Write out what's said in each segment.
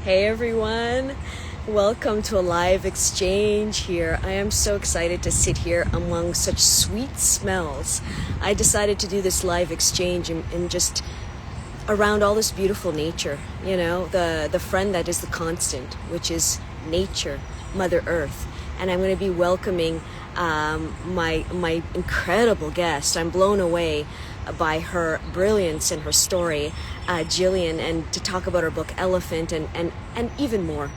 Hey everyone, welcome to a live exchange here. I am so excited to sit here among such sweet smells. I decided to do this live exchange and just around all this beautiful nature, the friend that is the constant, which is nature, Mother Earth. And I'm going to be welcoming my incredible guest. I'm blown away by her brilliance and her story, Gillian, and to talk about her book Elephant and even more.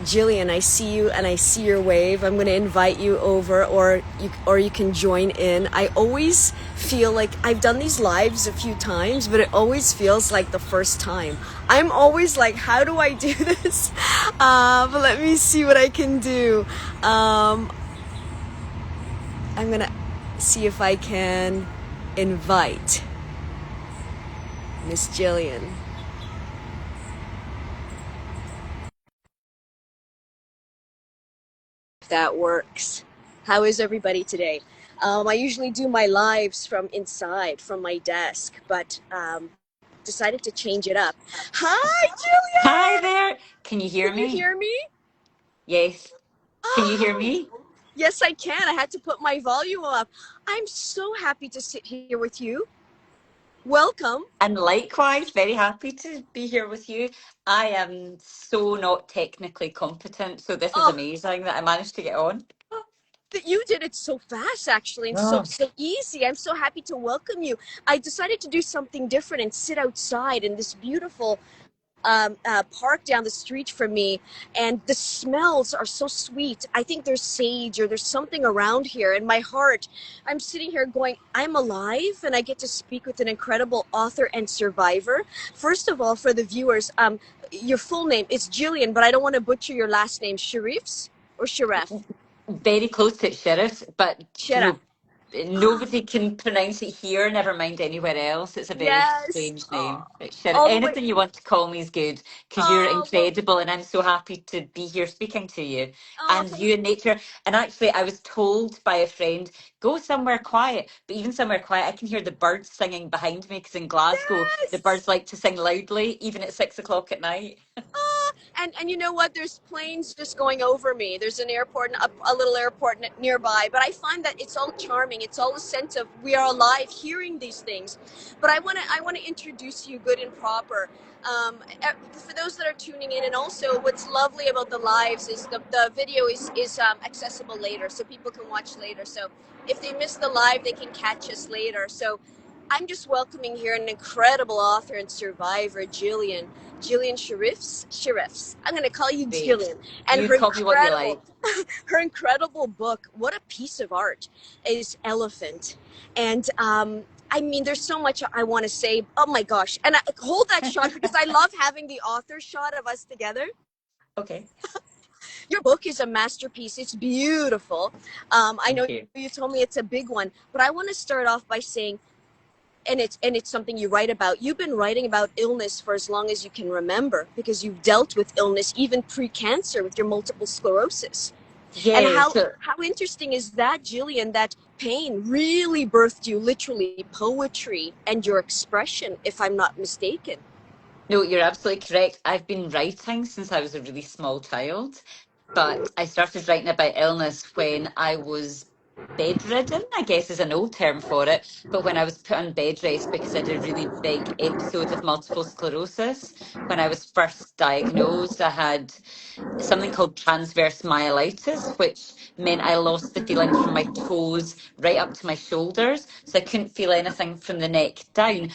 Gillian, I see you and I see your wave. I'm going to invite you over, or you can join in. I always feel like I've done these lives a few times, but it always feels like the first time. I'm always like, how do I do this? But let me see what I can do. I'm going to see if I can invite Miss Gillian. That works. How is everybody today? I usually do my lives from inside, from my desk, but decided to change it up. Hi, Hi Jillian! there. Can you hear Can you me? hear me? Yes. Can you hear Oh, me? yes, I can. I had to put my volume up. I'm so happy to sit here with you. Welcome. And likewise, very happy to be here with you. I am so not technically competent, so this is Oh, amazing that I managed to get on. that you did it so fast, actually, and so Oh, so easy. I'm so happy to welcome you. I decided to do something different and sit outside in this beautiful park down the street from me, and the smells are so sweet. I think there's sage or there's something around here in my heart. I'm sitting here going, I'm alive, and I get to speak with an incredible author and survivor. First of all, for the viewers, your full name is Gillian, but I don't want to butcher your last name. Shirreffs or Shirreff? very close to Sheriff's, but Shirreff. nobody can pronounce it here, never mind anywhere else. It's a very Yes. strange Oh, name. But Sheriff, all the way. anything you want to call me is good because you're Well, incredible and I'm so happy to be here speaking to you. oh, And thank you in nature. And actually, I was told by a friend, go somewhere quiet. But even somewhere quiet, I can hear the birds singing behind me because in Glasgow, the yes. birds like to sing loudly, even at 6 o'clock at night. And you know what? There's planes just going over me. There's an airport, a little airport nearby. But I find that it's all charming. It's all a sense of we are alive, hearing these things. But I want to introduce you good and proper. For those that are tuning in, and also what's lovely about the lives is the video is accessible later, so people can watch later. So if they miss the live, they can catch us later. So I'm just welcoming here an incredible author and survivor, Gillian Shirreffs. I'm going to call you Great. Gillian. And You call me what you like. her incredible book, what a piece of art, is Elephant. And I mean, there's so much I want to say. Oh my gosh. And hold that shot because I love having the author shot of us together. Okay. Your book is a masterpiece. It's beautiful. I know Thank you. you told me it's a big one, but I want to start off by saying, and it's something you write about. You've been writing about illness for as long as you can remember because you've dealt with illness even pre-cancer with your multiple sclerosis. And Yeah. how interesting is that, Gillian, that pain really birthed you, literally poetry and your expression, if I'm not mistaken. No, you're absolutely correct. I've been writing since I was a really small child, but I started writing about illness when I was bedridden, I guess is an old term for it, but when I was put on bed rest because I had a really big episode of multiple sclerosis. When I was first diagnosed, I had something called transverse myelitis, which meant I lost the feeling from my toes right up to my shoulders. So I couldn't feel anything from the neck down.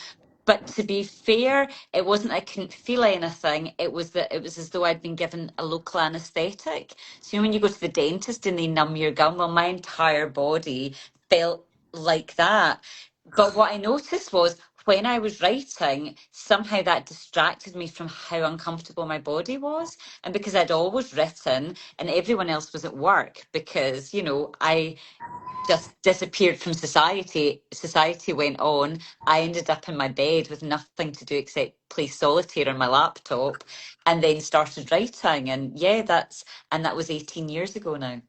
But to be fair, it wasn't I couldn't feel anything. It was that it was as though I'd been given a local anaesthetic. So you know when you go to the dentist and they numb your gum, well, my entire body felt like that. But what I noticed was when I was writing, somehow that distracted me from how uncomfortable my body was. And because I'd always written and everyone else was at work because, I just disappeared from society. Society went on. I ended up in my bed with nothing to do except play solitaire on my laptop and then started writing. And yeah, that was 18 years ago now.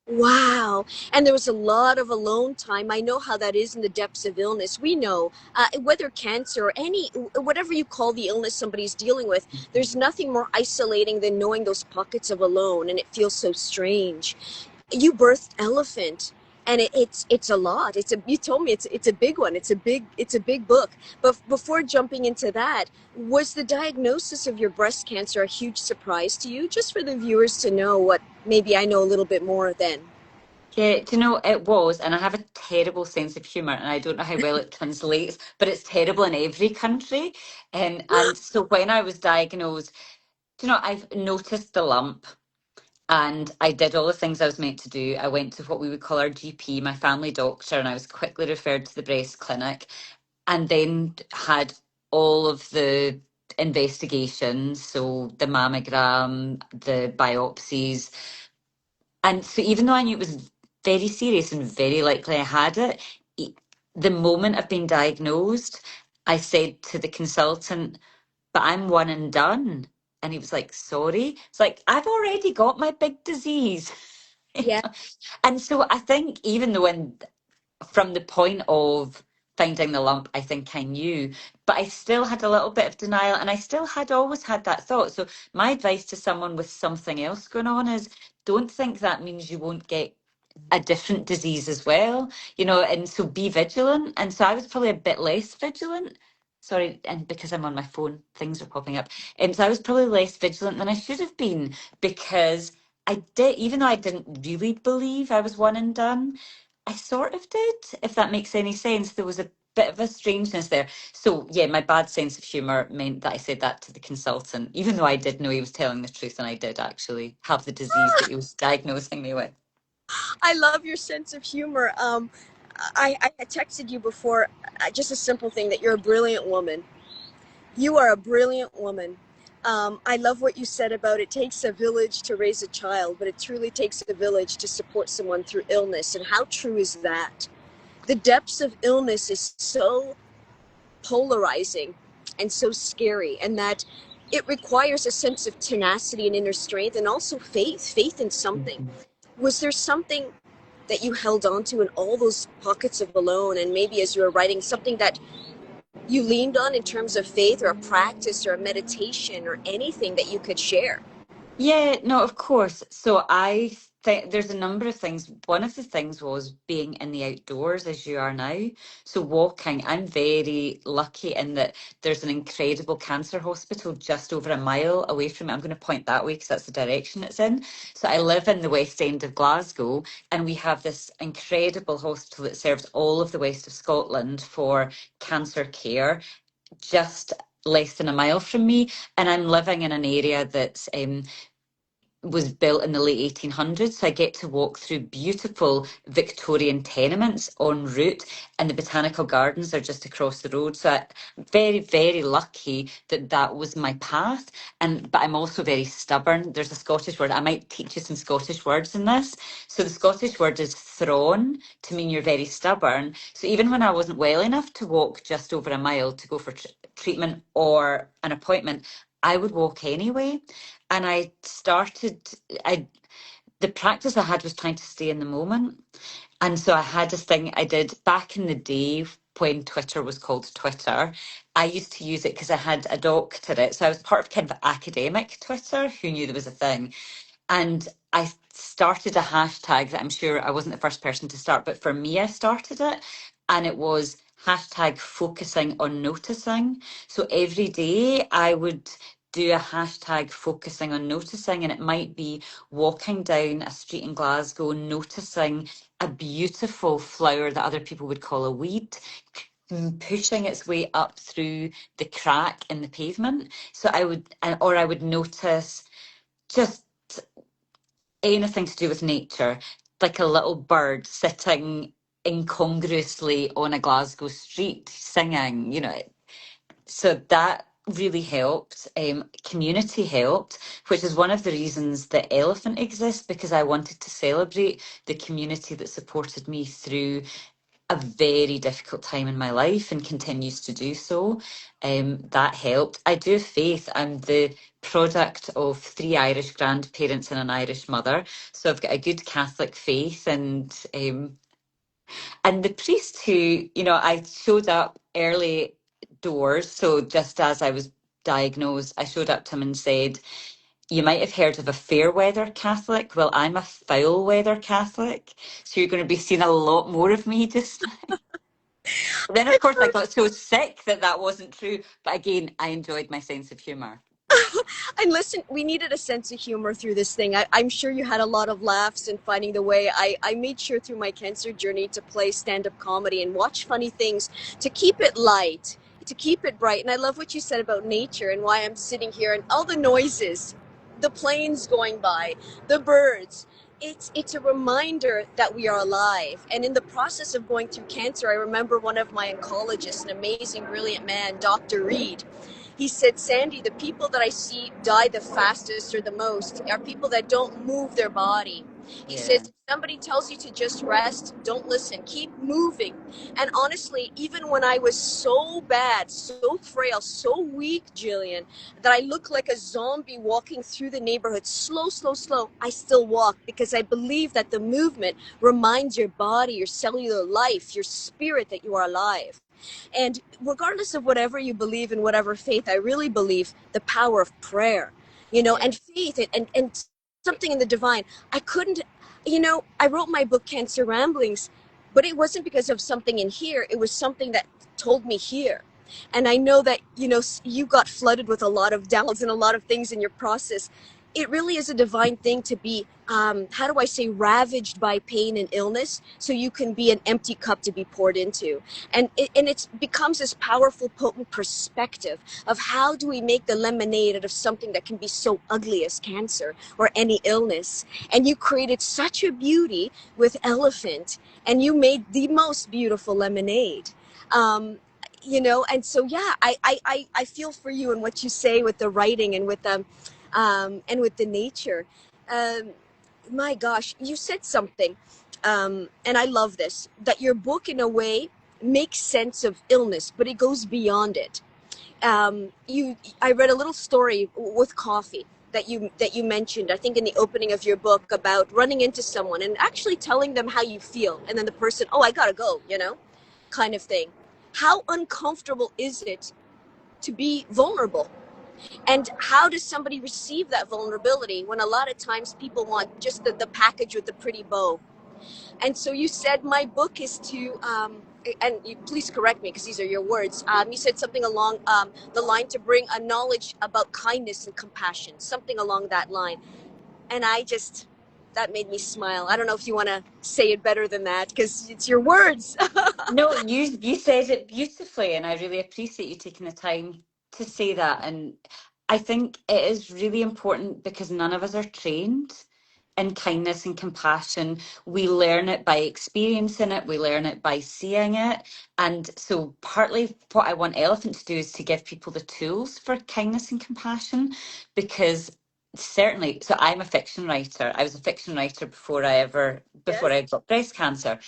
Wow. And there was a lot of alone time. I know how that is in the depths of illness. We know whether cancer or any, whatever you call the illness somebody's dealing with, there's nothing more isolating than knowing those pockets of alone. And it feels so strange. You birthed Elephant. And it's a lot. You told me it's a big one. It's a big book. But before jumping into that, was the diagnosis of your breast cancer a huge surprise to you? Just for the viewers to know what maybe I know a little bit more then. Yeah, do you know, it was, and I have a terrible sense of humour, and I don't know how well it translates, but it's terrible in every country. And so when I was diagnosed, do you know, I've noticed the lump, and I did all the things I was meant to do. I went to what we would call our GP, my family doctor, and I was quickly referred to the breast clinic, and then had all of the investigations, so the mammogram, the biopsies. And so even though I knew it was very serious and very likely I had it, e- the moment of being diagnosed, I said to the consultant, but I'm one and done. And he was like, sorry. It's like, I've already got my big disease. Yeah. And so I think even though from the point of finding the lump, I think I knew, but I still had a little bit of denial and I still had always had that thought. So my advice to someone with something else going on is don't think that means you won't get a different disease as well, and so be vigilant. And so I was probably a bit less vigilant. Sorry, and because I'm on my phone, things are popping up. So I was probably less vigilant than I should have been because I did, even though I didn't really believe I was one and done, I sort of did, if that makes any sense. There was a bit of a strangeness there. So, yeah, my bad sense of humour meant that I said that to the consultant, even though I did know he was telling the truth and I did actually have the disease that he was diagnosing me with. I love your sense of humor. I had texted you before, just a simple thing that you're a brilliant woman. You are a brilliant woman. I love what you said about it takes a village to raise a child, but it truly takes a village to support someone through illness. And how true is that? The depths of illness is so polarizing and so scary, and that it requires a sense of tenacity and inner strength and also faith in something. Mhm. Was there something that you held on to in all those pockets of alone, and maybe as you were writing, something that you leaned on in terms of faith or a practice or a meditation or anything that you could share? Yeah, no, of course. So I think there's a number of things. One of the things was being in the outdoors as you are now. So walking, I'm very lucky in that there's an incredible cancer hospital just over a mile away from me. I'm going to point that way because that's the direction it's in. So I live in the West End of Glasgow, and we have this incredible hospital that serves all of the west of Scotland for cancer care, just less than a mile from me. And I'm living in an area that's was built in the late 1800s. So I get to walk through beautiful Victorian tenements en route, and the botanical gardens are just across the road. So I'm very, very lucky that that was my path. But I'm also very stubborn. There's a Scottish word. I might teach you some Scottish words in this. So the Scottish word is thrawn to mean you're very stubborn. So even when I wasn't well enough to walk just over a mile to go for treatment or an appointment, I would walk anyway. And I the practice I had was trying to stay in the moment. And so I had this thing I did back in the day when Twitter was called Twitter. I used to use it because I had a doctorate. So I was part of kind of academic Twitter. Who knew there was a thing? And I started a hashtag that I'm sure I wasn't the first person to start, but for me, I started it. And it was hashtag focusing on noticing. So every day I would do a hashtag focusing on noticing, and it might be walking down a street in Glasgow, noticing a beautiful flower that other people would call a weed, pushing its way up through the crack in the pavement. So I would notice just anything to do with nature, like a little bird sitting incongruously on a Glasgow street singing, So that really helped. Community helped, which is one of the reasons that Elephant exists, because I wanted to celebrate the community that supported me through a very difficult time in my life and continues to do so. That helped. I do have faith. I'm the product of 3 Irish grandparents and an Irish mother, so I've got a good Catholic faith, and the priest who, I showed up early doors. So just as I was diagnosed, I showed up to him and said, "You might have heard of a fair weather Catholic. Well, I'm a foul weather Catholic. So you're going to be seeing a lot more of me just." Then, of course, I got so sick that wasn't true. But again, I enjoyed my sense of humour. And listen, we needed a sense of humor through this thing. I'm sure you had a lot of laughs in finding the way. I made sure through my cancer journey to play stand-up comedy and watch funny things to keep it light, to keep it bright. And I love what you said about nature and why I'm sitting here and all the noises, the planes going by, the birds. It's a reminder that we are alive. And in the process of going through cancer, I remember one of my oncologists, an amazing, brilliant man, Dr. Reed. He said, "Sandy, the people that I see die the fastest or the most are people that don't move their body." He says, Yeah, "If somebody tells you to just rest, don't listen, keep moving." And honestly, even when I was so bad, so frail, so weak, Gillian, that I looked like a zombie walking through the neighborhood, slow, slow, slow, I still walked because I believe that the movement reminds your body, your cellular life, your spirit that you are alive. And regardless of whatever you believe in, whatever faith, I really believe the power of prayer, yeah, and faith and something in the divine. I couldn't, I wrote my book, Cancer Ramblings, but it wasn't because of something in here. It was something that told me here. And I know that, you got flooded with a lot of doubts and a lot of things in your process. It really is a divine thing to be, how do I say, ravaged by pain and illness so you can be an empty cup to be poured into. And it becomes this powerful, potent perspective of how do we make the lemonade out of something that can be so ugly as cancer or any illness. And you created such a beauty with Elephant, and you made the most beautiful lemonade. And so yeah, I feel for you and what you say with the writing and with the nature. Um, my gosh, you said something, and I love this, that your book in a way makes sense of illness, but it goes beyond it. I read a little story with coffee that you mentioned, I think in the opening of your book, about running into someone and actually telling them how you feel, and then the person, "Oh, I gotta go," kind of thing. How uncomfortable is it to be vulnerable? And how does somebody receive that vulnerability when a lot of times people want just the package with the pretty bow? And so you said my book is to, and you, please correct me because these are your words. You said something along the line to bring a knowledge about kindness and compassion, something along that line. And that made me smile. I don't know if you want to say it better than that because it's your words. no, you said it beautifully, and I really appreciate you taking the time to say that. And I think it is really important because none of us are trained in kindness and compassion. We learn it by experiencing it, we learn it by seeing it. And so, partly what I want Elephant to do is to give people the tools for kindness and compassion, because certainly, so I'm a fiction writer. I was a fiction writer before Yes. I got breast cancer.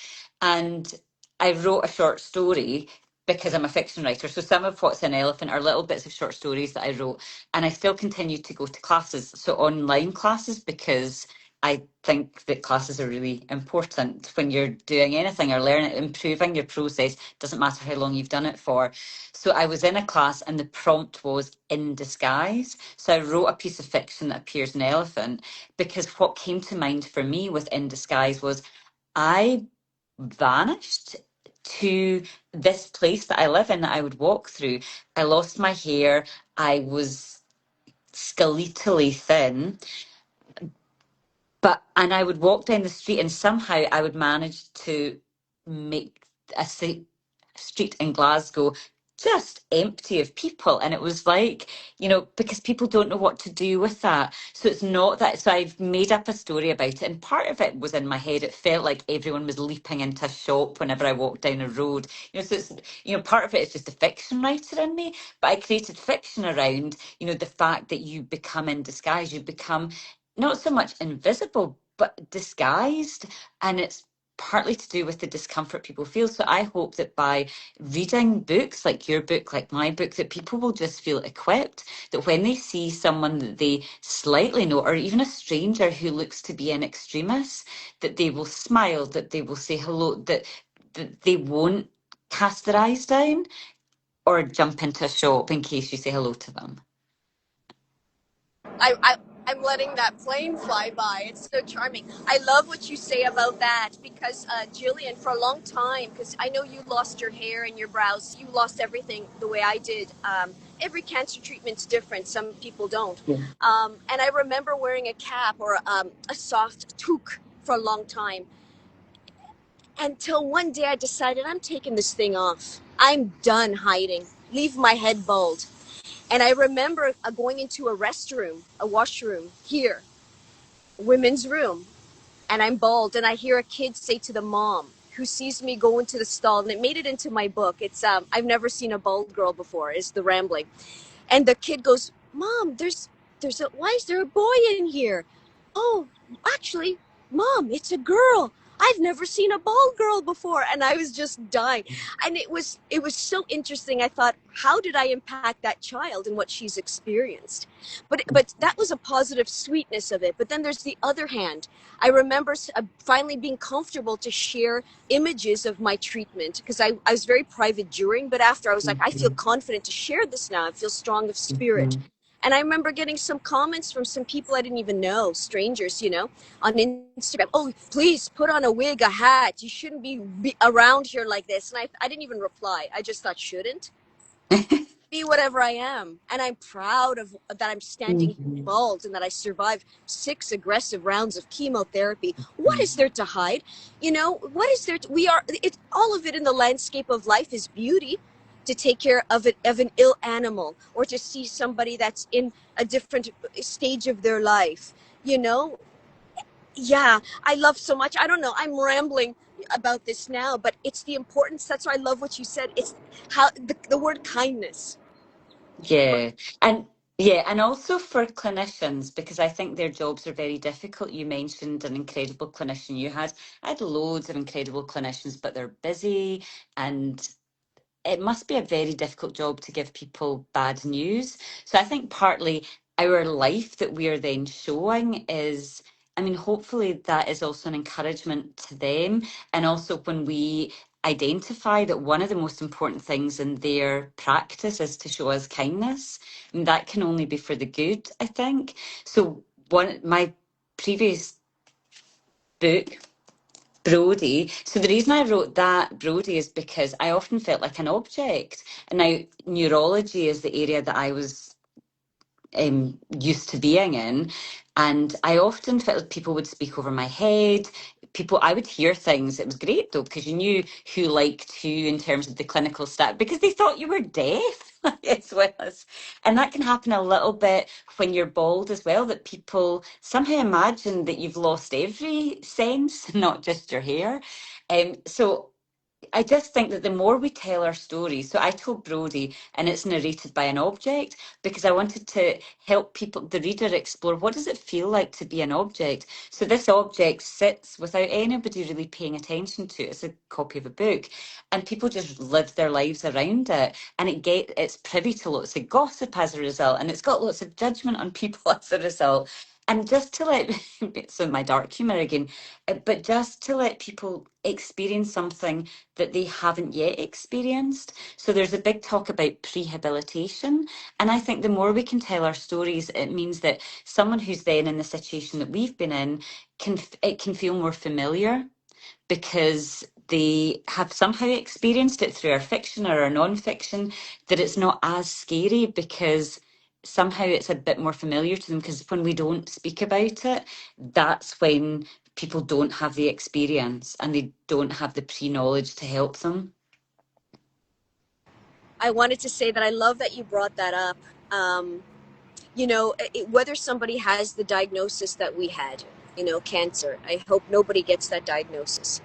And I wrote a short story because I'm a fiction writer. So some of what's in Elephant are little bits of short stories that I wrote. And I still continue to go to classes, so online classes, because I think that classes are really important when you're doing anything or learning, improving your process. Doesn't matter how long you've done it for. So I was in a class and the prompt was "in disguise." So I wrote a piece of fiction that appears in Elephant because what came to mind for me with "in disguise" was I vanished to this place that I live in that I would walk through. I lost my hair. I was skeletally thin, and I would walk down the street and somehow I would manage to make a street in Glasgow just empty of people. And it was like, because people don't know what to do with that. So it's not that. So I've made up a story about it. And part of it was in my head. It felt like everyone was leaping into a shop whenever I walked down a road. So it's, part of it is just a fiction writer in me. But I created fiction around, the fact that you become in disguise. You become not so much invisible, but disguised. And it's partly to do with the discomfort people feel. So I hope that by reading books like your book, like my book, that people will just feel equipped, that when they see someone that they slightly know, or even a stranger who looks to be an extremist, that they will smile, that they will say hello, that they won't cast their eyes down or jump into a shop in case you say hello to them. I'm letting that plane fly by. It's so charming. I love what you say about that because, Jillian, for a long time, because I know you lost your hair and your brows, you lost everything the way I did. Every cancer treatment's different. Some people don't. Yeah. And I remember wearing a cap or a soft toque for a long time until one day I decided I'm taking this thing off. I'm done hiding. Leave my head bald. And I remember going into a restroom, a washroom here, women's room, and I'm bald, and I hear a kid say to the mom who sees me go into the stall, and it made it into my book. It's I've never seen a bald girl before. Is the rambling, and the kid goes, "Mom, there's a why is there a boy in here? Oh, actually, Mom, it's a girl. I've never seen a bald girl before." And I was just dying. And it was so interesting. I thought, how did I impact that child and what she's experienced? But that was a positive sweetness of it. But then there's the other hand. I remember finally being comfortable to share images of my treatment because I was very private during, but after I was like, I feel confident to share this now. I feel strong of spirit. And I remember getting some comments from some people I didn't even know, strangers, on Instagram. Oh, please put on a wig, a hat. You shouldn't be around here like this. And I didn't even reply. I just thought, shouldn't be whatever I am. And I'm proud of that I'm standing bald and that I survived 6 aggressive rounds of chemotherapy. What is there to hide? What is there we are all of it in the landscape of life is beauty. To take care of an ill animal or to see somebody that's in a different stage of their life. You know, yeah, I love so much. I don't know. I'm rambling about this now, but it's the importance. That's why I love what you said. It's how the word kindness. Yeah. And yeah, and also for clinicians, because I think their jobs are very difficult. You mentioned an incredible clinician you had. I had loads of incredible clinicians, but they're busy and it must be a very difficult job to give people bad news. So I think partly our life that we are then showing is, I mean, hopefully that is also an encouragement to them. And also when we identify that one of the most important things in their practice is to show us kindness, and that can only be for the good, I think. So my previous book, Brody. So the reason I wrote that Brody is because I often felt like an object. And now neurology is the area that I was used to being in. And I often felt like people would speak over my head. I would hear things. It was great though, because you knew who liked who in terms of the clinical stat, because they thought you were deaf as well as. And that can happen a little bit when you're bald as well, that people somehow imagine that you've lost every sense, not just your hair. So I just think that the more we tell our stories, so I told Brody and it's narrated by an object because I wanted to help people, the reader, explore what does it feel like to be an object. So this object sits without anybody really paying attention to it. It's a copy of a book and people just live their lives around it and it's privy to lots of gossip as a result and it's got lots of judgment on people as a result. And just to let, so my dark humour again, but just to let people experience something that they haven't yet experienced. So there's a big talk about prehabilitation. And I think the more we can tell our stories, it means that someone who's then in the situation that we've been in, it can feel more familiar because they have somehow experienced it through our fiction or our non-fiction, that it's not as scary because somehow it's a bit more familiar to them, because when we don't speak about it, that's when people don't have the experience and they don't have the pre-knowledge to help them. I wanted to say that I love that you brought that up. Whether somebody has the diagnosis that we had, cancer, I hope nobody gets that diagnosis.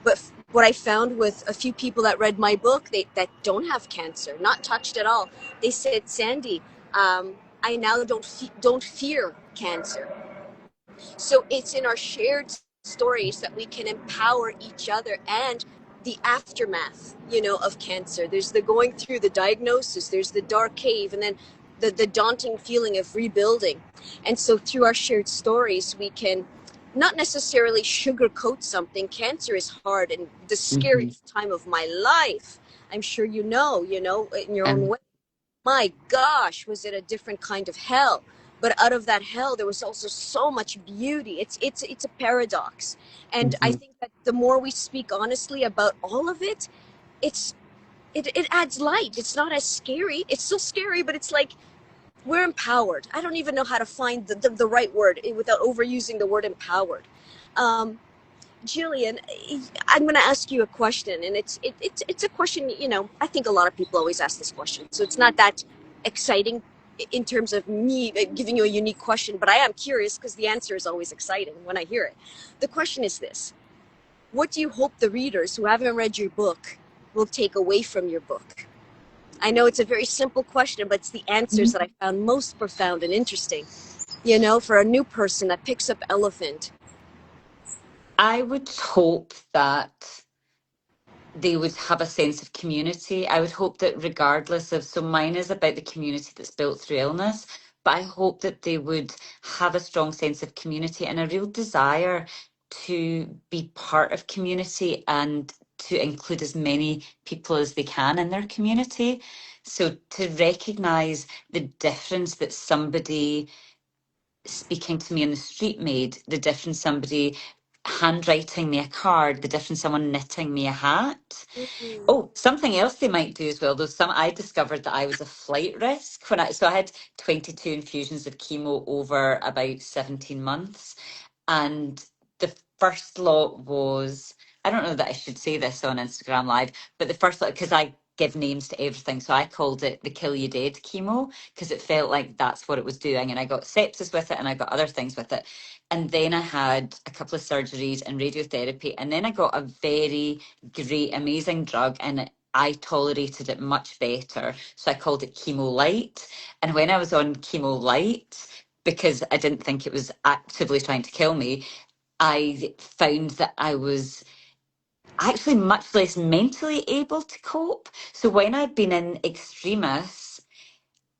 But what I found with a few people that read my book, that don't have cancer, not touched at all, they said, Sandy, I now don't fear cancer. So it's in our shared stories that we can empower each other and the aftermath, of cancer. There's the going through the diagnosis, there's the dark cave, and then the daunting feeling of rebuilding. And so through our shared stories, we can not necessarily sugarcoat something. Cancer is hard and the Mhm. scariest time of my life. I'm sure in your own And way. My gosh, was it a different kind of hell? But out of that hell, there was also so much beauty. It's a paradox, and I mhm. think that the more we speak honestly about all of it, it's it adds light. It's not as scary. It's still scary, but it's like we're empowered. I don't even know how to find the right word without overusing the word empowered. Um, Jillian, I'm going to ask you a question, and it's a question. I think a lot of people always ask this question, so it's not that exciting in terms of me giving you a unique question, but I am curious because the answer is always exciting when I hear it. The question is this: what do you hope the readers who haven't read your book will take away from your book? I know it's a very simple question, but it's the answers that I found most profound and interesting. For a new person that picks up Elephant. I would hope that they would have a sense of community. I would hope that regardless of, so mine is about the community that's built through illness, but I hope that they would have a strong sense of community and a real desire to be part of community and to include as many people as they can in their community. So to recognize the difference that somebody speaking to me on the street made, the difference somebody handwriting me a card, the difference someone knitting me a hat. Mm. Oh, something else they might do as well, though. I discovered that I was a flight risk so I had 22 infusions of chemo over about 17 months. And the first lot was, I don't know that I should say this on Instagram Live, but the first lot, because I give names to everything. So I called it the kill you dead chemo because it felt like that's what it was doing. And I got sepsis with it and I got other things with it. And then I had a couple of surgeries and radiotherapy. And then I got a very great, amazing drug and I tolerated it much better. So I called it chemo light. And when I was on chemo light, because I didn't think it was actively trying to kill me, I found that I was actually much less mentally able to cope. So when I'd been in extremis,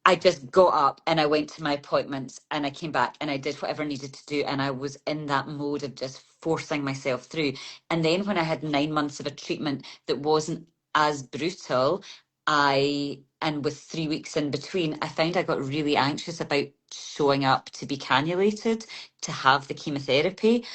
I just got up and I went to my appointments and I came back and I did whatever I needed to do. And I was in that mode of just forcing myself through. And then when I had 9 months of a treatment that wasn't as brutal, and with 3 weeks in between, I found I got really anxious about showing up to be cannulated, to have the chemotherapy.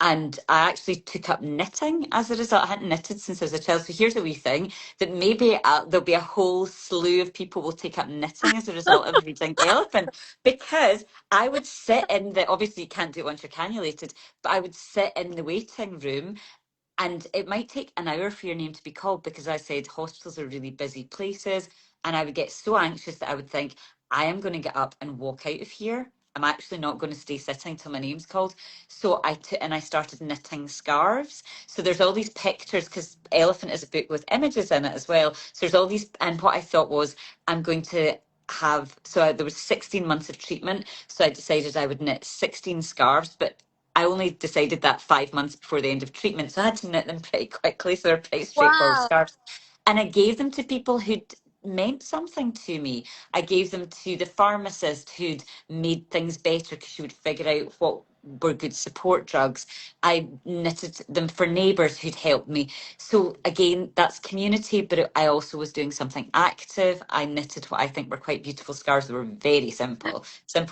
And I actually took up knitting as a result. I hadn't knitted since I was a child. So here's a wee thing that maybe there'll be a whole slew of people will take up knitting as a result of reading Elephant. Because I would sit in obviously you can't do it once you're cannulated, but I would sit in the waiting room and it might take an hour for your name to be called because I said hospitals are really busy places. And I would get so anxious that I would think, I am going to get up and walk out of here. I'm actually not going to stay sitting till my name's called. So I took and I started knitting scarves. So there's all these pictures because Elephant is a book with images in it as well. So there's all these, and what I thought was, I'm going to have, there was 16 months of treatment. So I decided I would knit 16 scarves, but I only decided that 5 months before the end of treatment, so I had to knit them pretty quickly. So they're pretty straightforward Wow. scarves. And I gave them to people who'd meant something to me. I gave them to the pharmacist who'd made things better because she would figure out what were good support drugs. I knitted them for neighbours who'd helped me. So again, that's community, but I also was doing something active. I knitted what I think were quite beautiful scarves. They were very simple,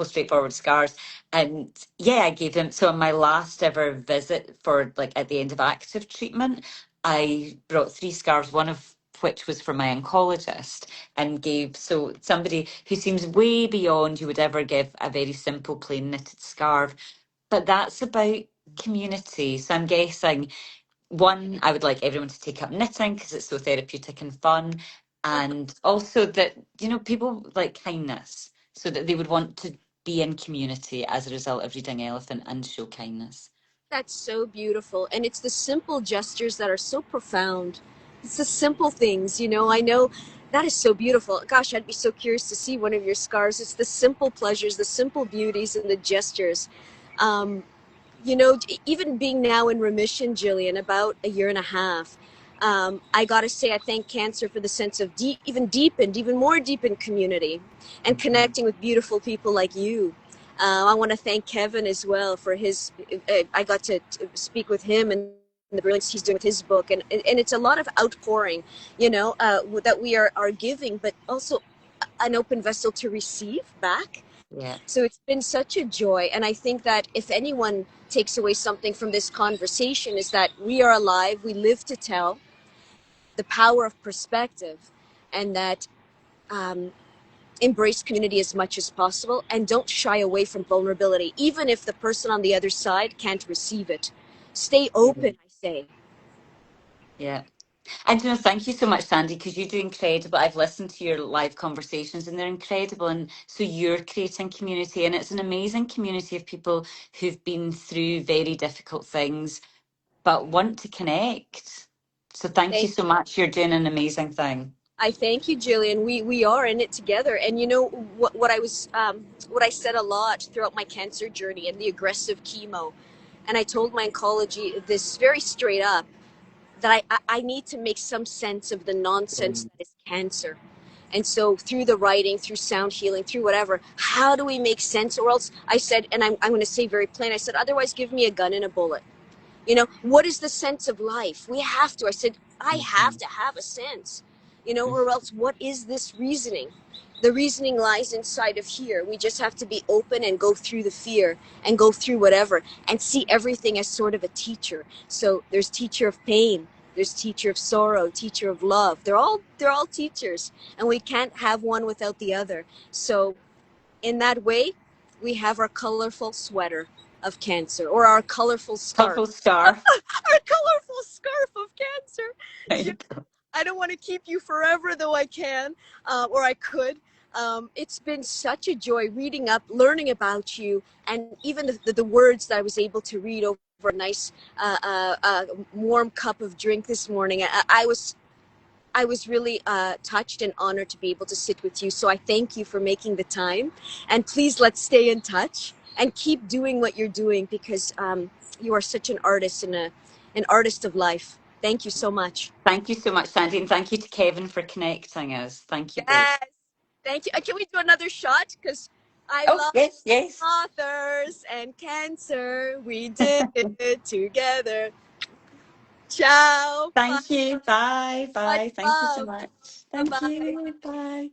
straightforward scarves. And yeah, I gave them. So on my last ever visit for like at the end of active treatment, I brought 3 scarves, one of which was for my oncologist, and gave so somebody who seems way beyond you would ever give a very simple plain knitted scarf. But that's about community. So I'm guessing one, I would like everyone to take up knitting because it's so therapeutic and fun. And also that, people like kindness so that they would want to be in community as a result of reading Elephant and show kindness. That's so beautiful. And it's the simple gestures that are so profound. It's the simple things, I know that is so beautiful. Gosh, I'd be so curious to see one of your scars. It's the simple pleasures, the simple beauties, and the gestures. Um, even being now in remission, Gillian, about a year and a half, I got to say I thank cancer for the sense of even more deepened community and Mhm. connecting with beautiful people like you. I want to thank Kevin as well for his. I got to speak with him and the brilliance he's doing with his book, and it's a lot of outpouring, that we are giving, but also an open vessel to receive back. Yeah. So it's been such a joy. And I think that if anyone takes away something from this conversation, is that we are alive, we live to tell the power of perspective, and that um, embrace community as much as possible and don't shy away from vulnerability, even if the person on the other side can't receive it. Stay open, I say. Yeah. And thank you so much, Sandy, because you do incredible. I've listened to your live conversations and they're incredible. And so you're creating community, and it's an amazing community of people who've been through very difficult things but want to connect. So thank you Thank so you. much. You're doing an amazing thing. I thank you, Jillian. We are in it together. And what I said a lot throughout my cancer journey and the aggressive chemo. And I told my oncology this very straight up, that I need to make some sense of the nonsense Mm. that is cancer. And so through the writing, through sound healing, through whatever, how do we make sense? Or else I said, and I'm going to say very plain, I said, otherwise give me a gun and a bullet. What is the sense of life? We have to. I said, I have Mhm. to have a sense, Mhm. or else what is this reasoning? The reasoning lies inside of here. We just have to be open and go through the fear and go through whatever and see everything as sort of a teacher. So there's teacher of pain, there's teacher of sorrow, teacher of love. They're all teachers, and we can't have one without the other. So in that way, we have our colorful sweater of cancer, or our colorful scarf. Purple star. Our colorful scarf of cancer. There Jill, you go. I don't want to keep you forever, though I can, or I could. It's been such a joy reading up, learning about you, and even the words that I was able to read over a nice, warm cup of drink this morning. I was really touched and honored to be able to sit with you. So I thank you for making the time. And please, let's stay in touch and keep doing what you're doing, because you are such an artist and an artist of life. Thank you so much. Thank you so much, Sandy. And thank you to Kevin for connecting us. Thank you both. Yes. Thank you. Can we do another shot? Because I Oh, love yes, yes. authors and cancer. We did it together. Ciao. Bye. Thank you. Bye. Much Bye. Thank you so love. much. Bye Thank bye. you. Bye.